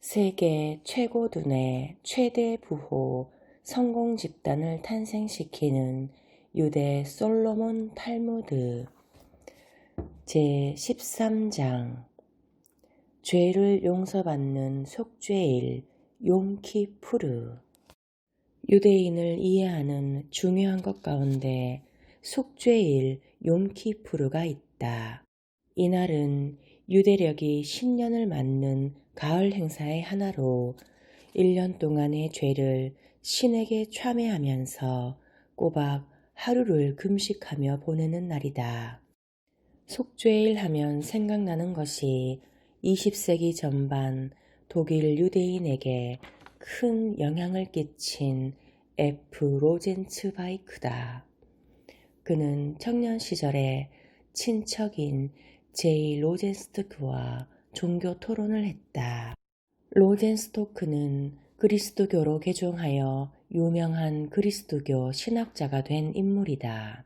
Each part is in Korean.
세계 최고둔의 최대 부호 성공 집단을 탄생시키는 유대 솔로몬 탈무드 제13장 죄를 용서받는 속죄일 욤키푸르. 유대인을 이해하는 중요한 것 가운데 속죄일 욤키푸르가 있다. 이날은 유대력이 신년을 맞는 가을 행사의 하나로 1년 동안의 죄를 신에게 참회하면서 꼬박 하루를 금식하며 보내는 날이다. 속죄일 하면 생각나는 것이 20세기 전반 독일 유대인에게 큰 영향을 끼친 F. 로젠츠바이크다. 그는 청년 시절에 친척인 J. 로젠스토크와 종교 토론을 했다. 로젠스토크는 그리스도교로 개종하여 유명한 그리스도교 신학자가 된 인물이다.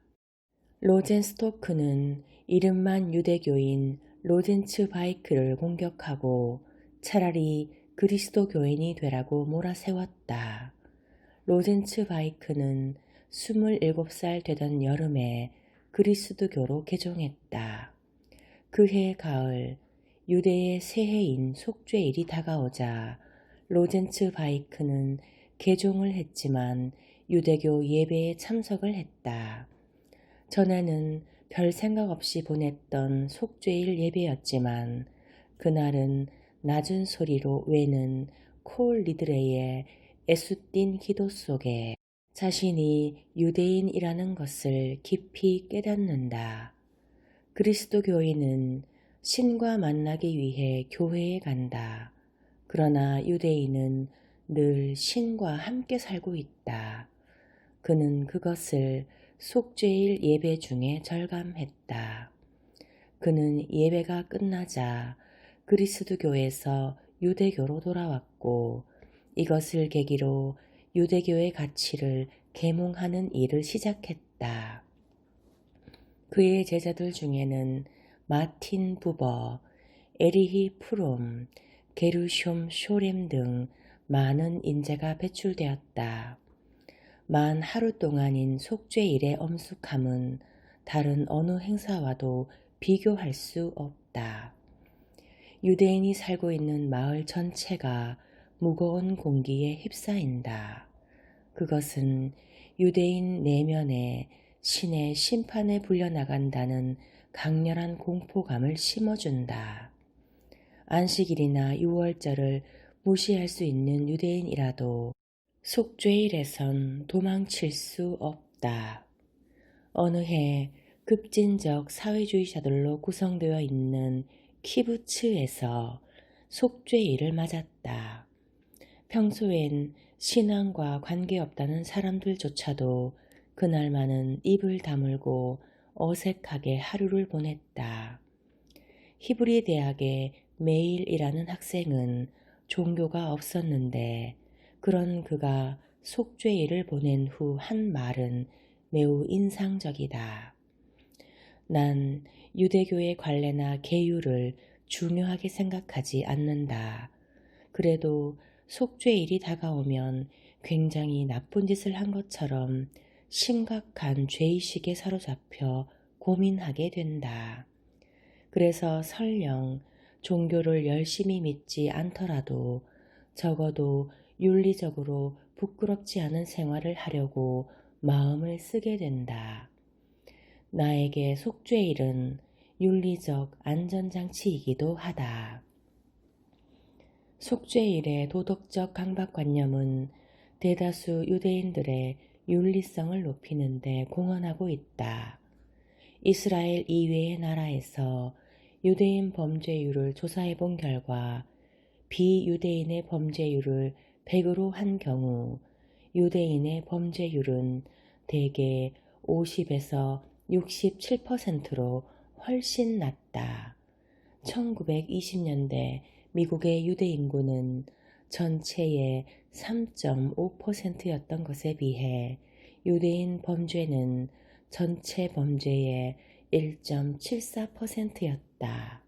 로젠스토크는 이름만 유대교인 로젠츠바이크를 공격하고 차라리 그리스도교인이 되라고 몰아세웠다. 로젠츠바이크는 27살 되던 여름에 그리스도교로 개종했다. 그해 가을 유대의 새해인 속죄일이 다가오자 로젠츠바이크는 개종을 했지만 유대교 예배에 참석을 했다. 전에는 별 생각 없이 보냈던 속죄일 예배였지만 그날은 낮은 소리로 외는 콜 리드레이의 애수띤 기도 속에 자신이 유대인이라는 것을 깊이 깨닫는다. 그리스도교인은 신과 만나기 위해 교회에 간다. 그러나 유대인은 늘 신과 함께 살고 있다. 그는 그것을 속죄일 예배 중에 절감했다. 그는 예배가 끝나자 그리스도교에서 유대교로 돌아왔고 이것을 계기로 유대교의 가치를 계몽하는 일을 시작했다. 그의 제자들 중에는 마틴 부버, 에리히 프롬, 게르숑 쇼렘 등 많은 인재가 배출되었다. 만 하루 동안인 속죄일의 엄숙함은 다른 어느 행사와도 비교할 수 없다. 유대인이 살고 있는 마을 전체가 무거운 공기에 휩싸인다. 그것은 유대인 내면에 신의 심판에 불려나간다는 강렬한 공포감을 심어준다. 안식일이나 유월절을 무시할 수 있는 유대인이라도 속죄일에선 도망칠 수 없다. 어느 해 급진적 사회주의자들로 구성되어 있는 키부츠에서 속죄일을 맞았다. 평소엔 신앙과 관계없다는 사람들조차도 그날만은 입을 다물고 어색하게 하루를 보냈다. 히브리 대학에 매일 일하는 학생은 종교가 없었는데 그런 그가 속죄일을 보낸 후 한 말은 매우 인상적이다. 난 유대교의 관례나 계율을 중요하게 생각하지 않는다. 그래도 속죄일이 다가오면 굉장히 나쁜 짓을 한 것처럼 심각한 죄의식에 사로잡혀 고민하게 된다. 그래서 설령 종교를 열심히 믿지 않더라도 적어도 윤리적으로 부끄럽지 않은 생활을 하려고 마음을 쓰게 된다. 나에게 속죄일은 윤리적 안전장치이기도 하다. 속죄일의 도덕적 강박관념은 대다수 유대인들의 윤리성을 높이는 데 공헌하고 있다. 이스라엘 이외의 나라에서 유대인 범죄율을 조사해 본 결과 비유대인의 범죄율을 100으로 한 경우 유대인의 범죄율은 대개 50에서 67%로 훨씬 낮다. 1920년대 미국의 유대 인구는 전체의 3.5%였던 것에 비해 유대인 범죄는 전체 범죄의 1.74%였다.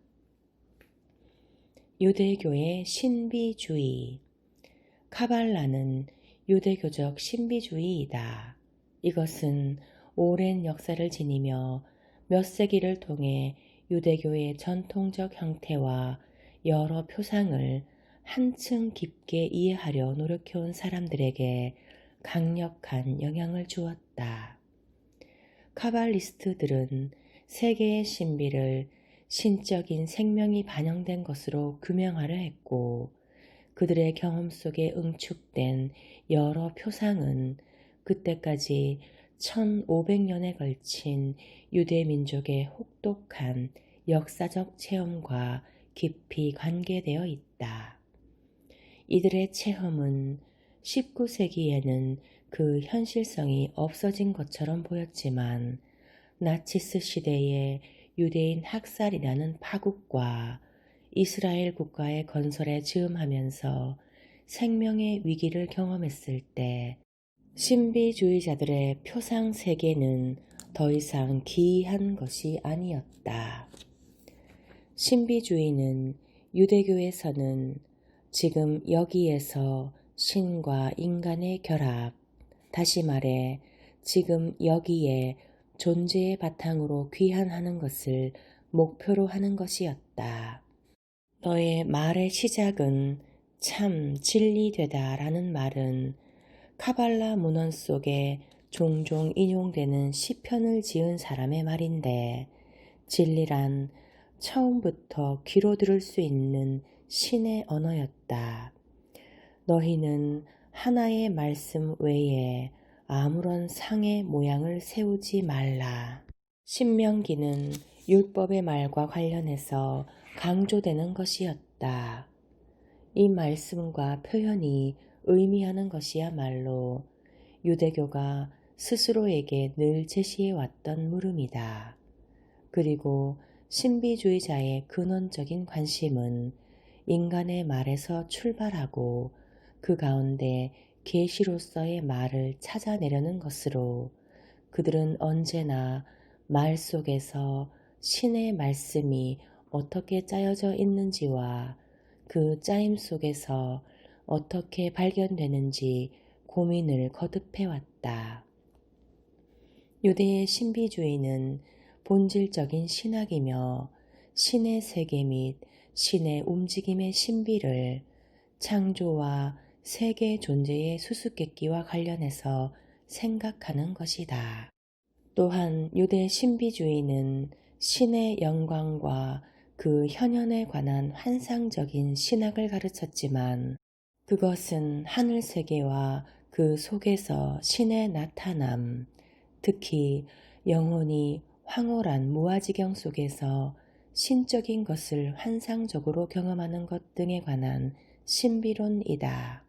유대교의 신비주의. 카발라는 유대교적 신비주의이다. 이것은 오랜 역사를 지니며 몇 세기를 통해 유대교의 전통적 형태와 여러 표상을 한층 깊게 이해하려 노력해온 사람들에게 강력한 영향을 주었다. 카발리스트들은 세계의 신비를 신적인 생명이 반영된 것으로 규명하려 했고, 그들의 경험 속에 응축된 여러 표상은 그때까지 1500년에 걸친 유대 민족의 혹독한 역사적 체험과 깊이 관계되어 있다. 이들의 체험은 19세기에는 그 현실성이 없어진 것처럼 보였지만, 나치스 시대의 유대인 학살이라는 파국과 이스라엘 국가의 건설에 즈음하면서 생명의 위기를 경험했을 때 신비주의자들의 표상 세계는 더 이상 기이한 것이 아니었다. 신비주의는 유대교에서는 지금 여기에서 신과 인간의 결합, 다시 말해 지금 여기에 존재의 바탕으로 귀환하는 것을 목표로 하는 것이었다. 너의 말의 시작은 참 진리되다 라는 말은 카발라 문헌 속에 종종 인용되는 시편을 지은 사람의 말인데, 진리란 처음부터 귀로 들을 수 있는 신의 언어였다. 너희는 하나의 말씀 외에 아무런 상의 모양을 세우지 말라. 신명기는 율법의 말과 관련해서 강조되는 것이었다. 이 말씀과 표현이 의미하는 것이야말로 유대교가 스스로에게 늘 제시해왔던 물음이다. 그리고 신비주의자의 근원적인 관심은 인간의 말에서 출발하고 그 가운데 계시로서의 말을 찾아내려는 것으로, 그들은 언제나 말 속에서 신의 말씀이 어떻게 짜여져 있는지와 그 짜임 속에서 어떻게 발견되는지 고민을 거듭해왔다. 유대의 신비주의는 본질적인 신학이며 신의 세계 및 신의 움직임의 신비를 창조와 세계 존재의 수수께끼와 관련해서 생각하는 것이다. 또한 유대 신비주의는 신의 영광과 그 현현에 관한 환상적인 신학을 가르쳤지만, 그것은 하늘 세계와 그 속에서 신의 나타남, 특히 영혼이 황홀한 무아지경 속에서 신적인 것을 환상적으로 경험하는 것 등에 관한 신비론이다.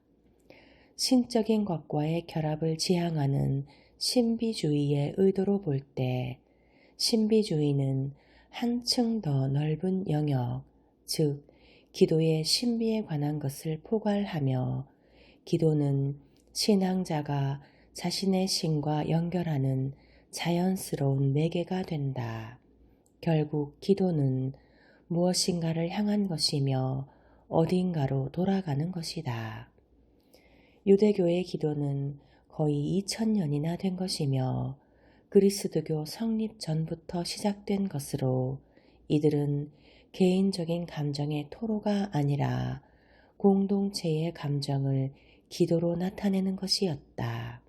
신적인 것과의 결합을 지향하는 신비주의의 의도로 볼 때, 신비주의는 한층 더 넓은 영역, 즉 기도의 신비에 관한 것을 포괄하며, 기도는 신앙자가 자신의 신과 연결하는 자연스러운 매개가 된다. 결국 기도는 무엇인가를 향한 것이며 어딘가로 돌아가는 것이다. 유대교의 기도는 거의 2000년이나 된 것이며, 그리스도교 성립 전부터 시작된 것으로, 이들은 개인적인 감정의 토로가 아니라 공동체의 감정을 기도로 나타내는 것이었다.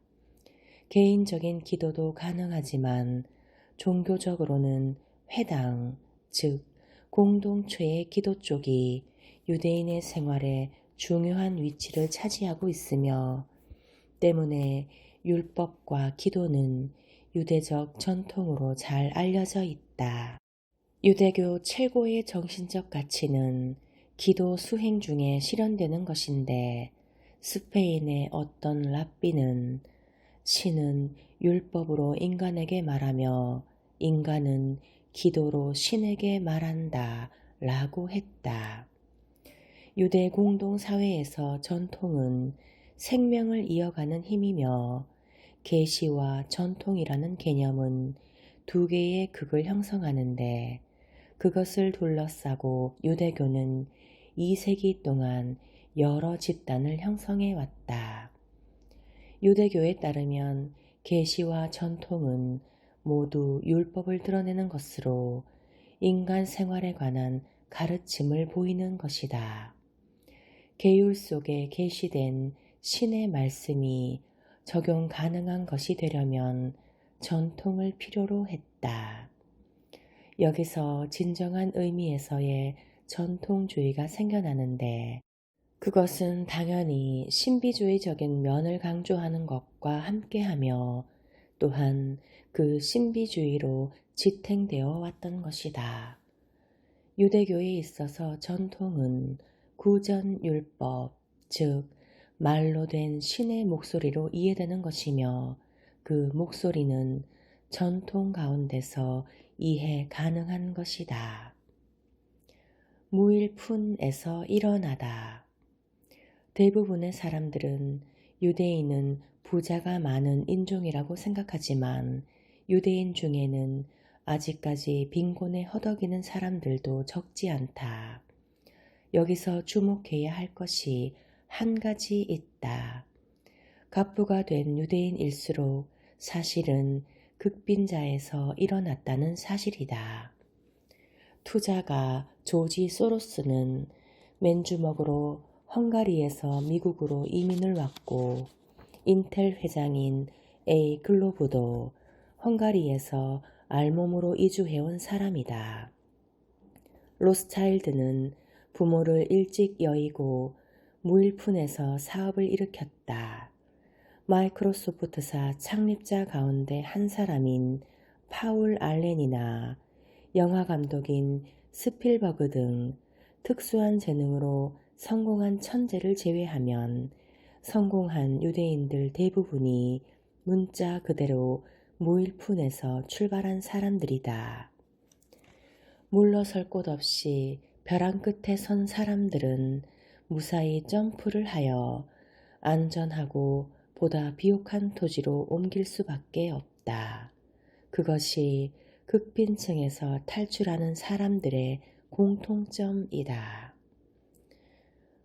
개인적인 기도도 가능하지만 종교적으로는 회당, 즉 공동체의 기도 쪽이 유대인의 생활에 중요한 위치를 차지하고 있으며, 때문에 율법과 기도는 유대적 전통으로 잘 알려져 있다. 유대교 최고의 정신적 가치는 기도 수행 중에 실현되는 것인데, 스페인의 어떤 랍비는 신은 율법으로 인간에게 말하며 인간은 기도로 신에게 말한다 라고 했다. 유대 공동사회에서 전통은 생명을 이어가는 힘이며, 계시와 전통이라는 개념은 두 개의 극을 형성하는데, 그것을 둘러싸고 유대교는 2세기 동안 여러 집단을 형성해 왔다. 유대교에 따르면 계시와 전통은 모두 율법을 드러내는 것으로 인간 생활에 관한 가르침을 보이는 것이다. 계율 속에 계시된 신의 말씀이 적용 가능한 것이 되려면 전통을 필요로 했다. 여기서 진정한 의미에서의 전통주의가 생겨나는데 그것은 당연히 신비주의적인 면을 강조하는 것과 함께하며 또한 그 신비주의로 지탱되어 왔던 것이다. 유대교에 있어서 전통은 구전율법, 즉 말로 된 신의 목소리로 이해되는 것이며 그 목소리는 전통 가운데서 이해 가능한 것이다. 무일푼에서 일어나다. 대부분의 사람들은 유대인은 부자가 많은 인종이라고 생각하지만 유대인 중에는 아직까지 빈곤에 허덕이는 사람들도 적지 않다. 여기서 주목해야 할 것이 한 가지 있다. 갑부가 된 유대인일수록 사실은 극빈자에서 일어났다는 사실이다. 투자가 조지 소로스는 맨주먹으로 헝가리에서 미국으로 이민을 왔고 인텔 회장인 A 글로브도 헝가리에서 알몸으로 이주해온 사람이다. 로스차일드는 부모를 일찍 여의고 무일푼에서 사업을 일으켰다. 마이크로소프트사 창립자 가운데 한 사람인 파울 알렌이나 영화감독인 스필버그 등 특수한 재능으로 성공한 천재를 제외하면 성공한 유대인들 대부분이 문자 그대로 무일푼에서 출발한 사람들이다. 물러설 곳 없이 벼랑 끝에 선 사람들은 무사히 점프를 하여 안전하고 보다 비옥한 토지로 옮길 수밖에 없다. 그것이 극빈층에서 탈출하는 사람들의 공통점이다.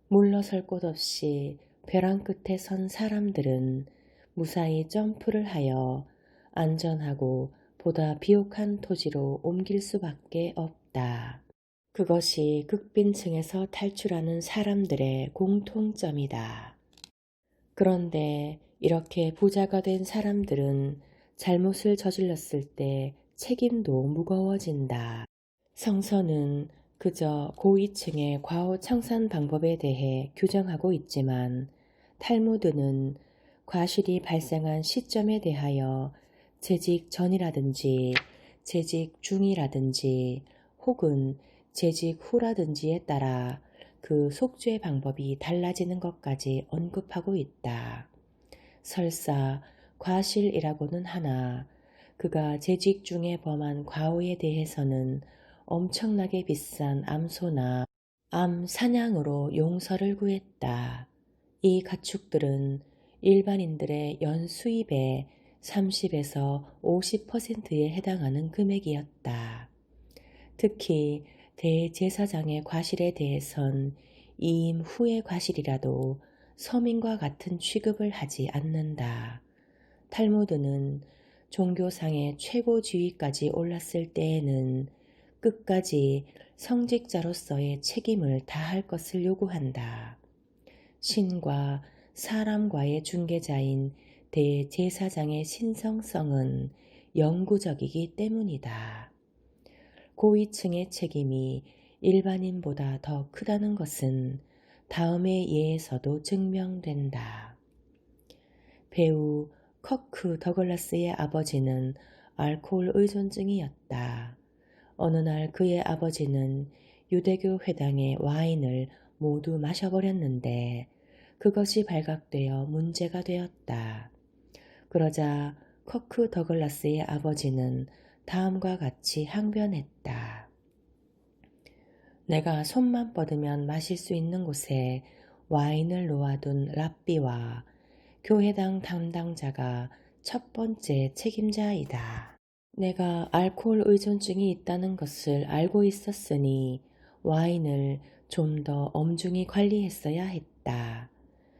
물러설 곳 없이 벼랑 끝에 선 사람들은 무사히 점프를 하여 안전하고 보다 비옥한 토지로 옮길 수밖에 없다. 그것이 극빈층에서 탈출하는 사람들의 공통점이다. 그런데 이렇게 부자가 된 사람들은 잘못을 저질렀을 때 책임도 무거워진다. 성서는 그저 고위층의 과오 청산 방법에 대해 규정하고 있지만 탈무드는 과실이 발생한 시점에 대하여 재직 전이라든지 재직 중이라든지 혹은 재직 후라든지에 따라 그 속죄 방법이 달라지는 것까지 언급하고 있다. 설사 과실이라고는 하나 그가 재직 중에 범한 과오에 대해서는 엄청나게 비싼 암소나 암 사냥으로 용서를 구했다. 이 가축들은 일반인들의 연수입의 30에서 50%에 해당하는 금액이었다. 특히 대제사장의 과실에 대해선 이임 후의 과실이라도 서민과 같은 취급을 하지 않는다. 탈무드는 종교상의 최고 지위까지 올랐을 때에는 끝까지 성직자로서의 책임을 다할 것을 요구한다. 신과 사람과의 중개자인 대제사장의 신성성은 영구적이기 때문이다. 고위층의 책임이 일반인보다 더 크다는 것은 다음의 예에서도 증명된다. 배우 커크 더글라스의 아버지는 알코올 의존증이었다. 어느 날 그의 아버지는 유대교 회당의 와인을 모두 마셔버렸는데 그것이 발각되어 문제가 되었다. 그러자 커크 더글라스의 아버지는 다음과 같이 항변했다. 내가 손만 뻗으면 마실 수 있는 곳에 와인을 놓아둔 랍비와 교회당 담당자가 첫 번째 책임자이다. 내가 알코올 의존증이 있다는 것을 알고 있었으니 와인을 좀 더 엄중히 관리했어야 했다.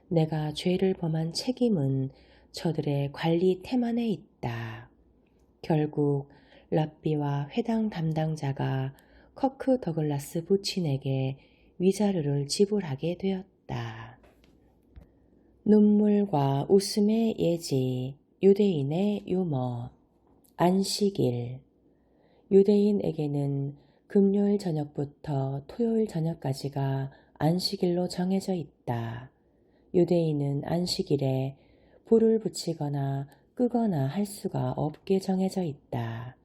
내가 죄를 범한 책임은 저들의 관리 태만에 있다. 결국 랍비와 회당 담당자가 커크 더글라스 부친에게 위자료를 지불하게 되었다. 눈물과 웃음의 예지, 유대인의 유머, 안식일. 유대인에게는 금요일 저녁부터 토요일 저녁까지가 안식일로 정해져 있다. 유대인은 안식일에 불을 붙이거나 끄거나 할 수가 없게 정해져 있다.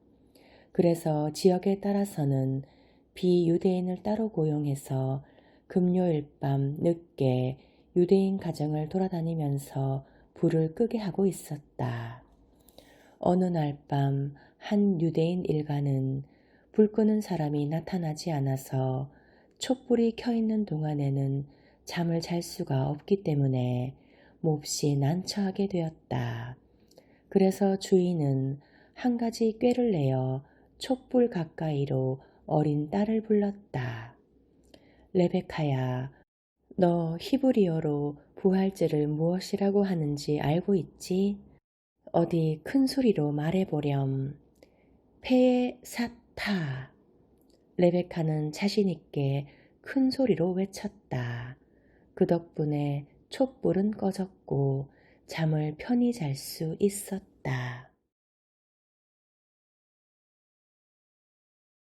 그래서 지역에 따라서는 비유대인을 따로 고용해서 금요일 밤 늦게 유대인 가정을 돌아다니면서 불을 끄게 하고 있었다. 어느 날 밤 한 유대인 일가는 불 끄는 사람이 나타나지 않아서 촛불이 켜 있는 동안에는 잠을 잘 수가 없기 때문에 몹시 난처하게 되었다. 그래서 주인은 한 가지 꾀를 내어 촛불 가까이로 어린 딸을 불렀다. 레베카야, 너 히브리어로 부활절을 무엇이라고 하는지 알고 있지? 어디 큰 소리로 말해보렴. 페사타. 레베카는 자신있게 큰 소리로 외쳤다. 그 덕분에 촛불은 꺼졌고 잠을 편히 잘 수 있었다.